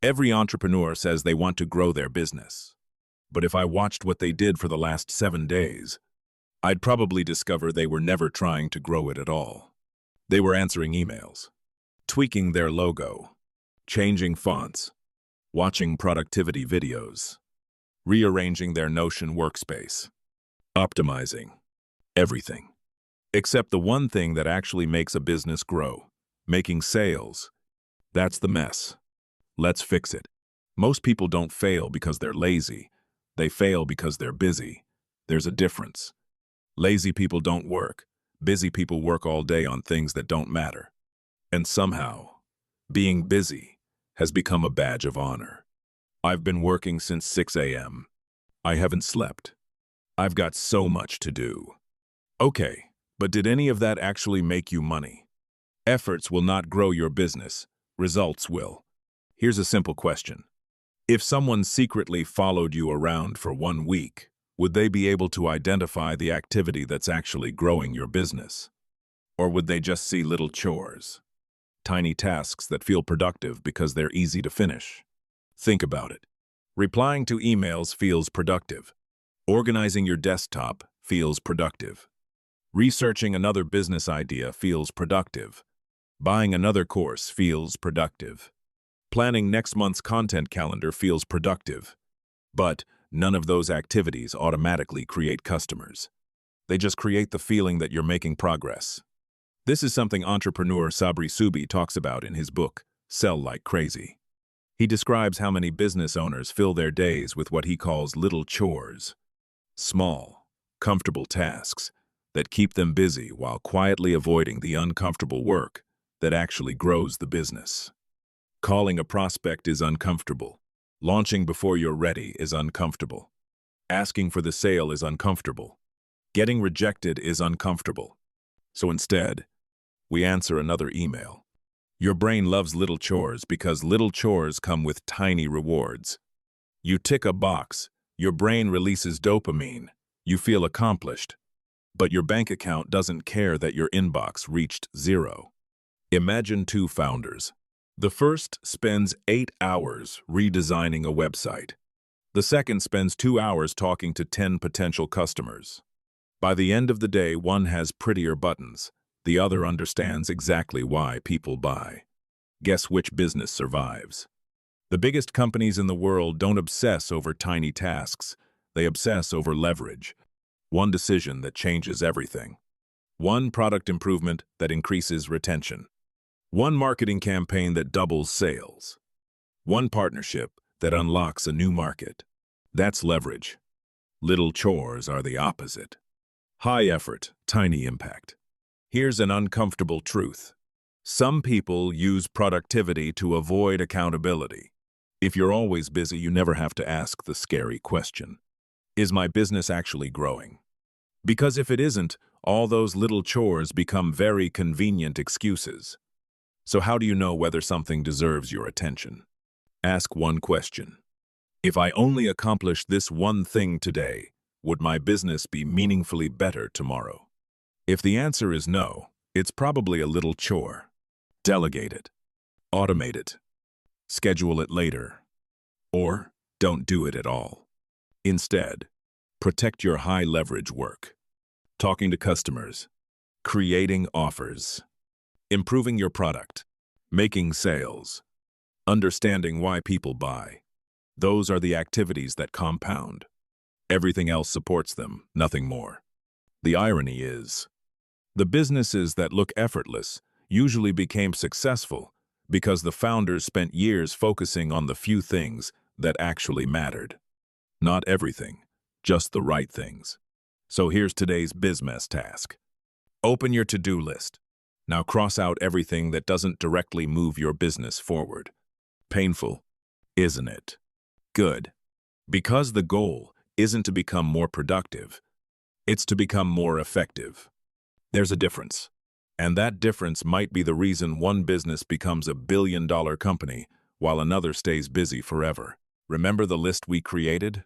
Every entrepreneur says they want to grow their business. But if I watched what they did for the last 7 days, I'd probably discover they were never trying to grow it at all. They were answering emails, tweaking their logo, changing fonts, watching productivity videos, rearranging their Notion workspace, optimizing everything. Except the one thing that actually makes a business grow, making sales. That's the mess. Let's fix it. Most people don't fail because they're lazy. They fail because they're busy. There's a difference. Lazy people don't work. Busy people work all day on things that don't matter. And somehow, being busy has become a badge of honor. I've been working since 6 a.m. I haven't slept. I've got so much to do. Okay, but did any of that actually make you money? Efforts will not grow your business. Results will. Here's a simple question. If someone secretly followed you around for 1 week, would they be able to identify the activity that's actually growing your business? Or would they just see little chores? Tiny tasks that feel productive because they're easy to finish. Think about it. Replying to emails feels productive. Organizing your desktop feels productive. Researching another business idea feels productive. Buying another course feels productive. Planning next month's content calendar feels productive. But none of those activities automatically create customers. They just create the feeling that you're making progress. This is something entrepreneur Sabri Suby talks about in his book, Sell Like Crazy. He describes how many business owners fill their days with what he calls little chores. Small, comfortable tasks that keep them busy while quietly avoiding the uncomfortable work that actually grows the business. Calling a prospect is uncomfortable. Launching before you're ready is uncomfortable. Asking for the sale is uncomfortable. Getting rejected is uncomfortable. So instead, we answer another email. Your brain loves little chores because little chores come with tiny rewards. You tick a box, your brain releases dopamine, you feel accomplished, but your bank account doesn't care that your inbox reached 0. Imagine 2 founders. The first spends 8 hours redesigning a website. The second spends 2 hours talking to 10 potential customers. By the end of the day, one has prettier buttons. The other understands exactly why people buy. Guess which business survives? The biggest companies in the world don't obsess over tiny tasks. They obsess over leverage. One decision that changes everything. One product improvement that increases retention. One marketing campaign that doubles sales. One partnership that unlocks a new market. That's leverage. Little chores are the opposite. High effort, tiny impact. Here's an uncomfortable truth. Some people use productivity to avoid accountability. If you're always busy, you never have to ask the scary question. Is my business actually growing? Because if it isn't, all those little chores become very convenient excuses. So how do you know whether something deserves your attention? Ask one question. If I only accomplish this one thing today, would my business be meaningfully better tomorrow? If the answer is no, it's probably a little chore. Delegate it. Automate it. Schedule it later. Or don't do it at all. Instead, protect your high-leverage work. Talking to customers. Creating offers. Improving your product. Making sales. Understanding why people buy. Those are the activities that compound. Everything else supports them, nothing more. The irony is, the businesses that look effortless usually became successful because the founders spent years focusing on the few things that actually mattered. Not everything, just the right things. So here's today's BizMess task. Open your to-do list. Now cross out everything that doesn't directly move your business forward. Painful, isn't it? Good. Because the goal isn't to become more productive, it's to become more effective. There's a difference. And that difference might be the reason one business becomes a billion-dollar company while another stays busy forever. Remember the list we created?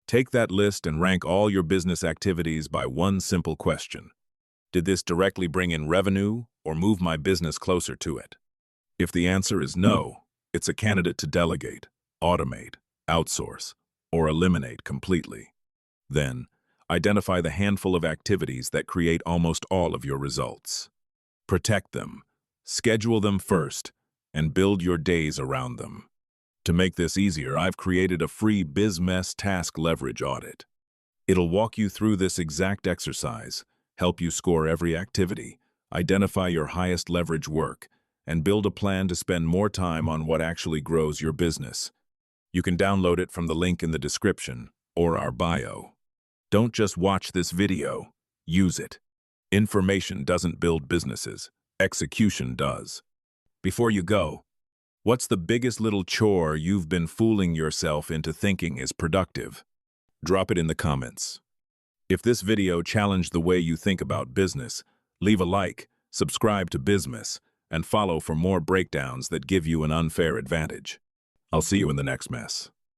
Take that list and rank all your business activities by one simple question. Did this directly bring in revenue or move my business closer to it? If the answer is no, It's a candidate to delegate, automate, outsource, or eliminate completely. Then, identify the handful of activities that create almost all of your results. Protect them, schedule them first, and build your days around them. To make this easier, I've created a free BizMess task leverage audit. It'll walk you through this exact exercise, help you score every activity, identify your highest leverage work, and build a plan to spend more time on what actually grows your business. You can download it from the link in the description or our bio. Don't just watch this video, use it. Information doesn't build businesses, execution does. Before you go, what's the biggest little chore you've been fooling yourself into thinking is productive? Drop it in the comments. If this video challenged the way you think about business, leave a like, subscribe to BizMess, and follow for more breakdowns that give you an unfair advantage. I'll see you in the next mess.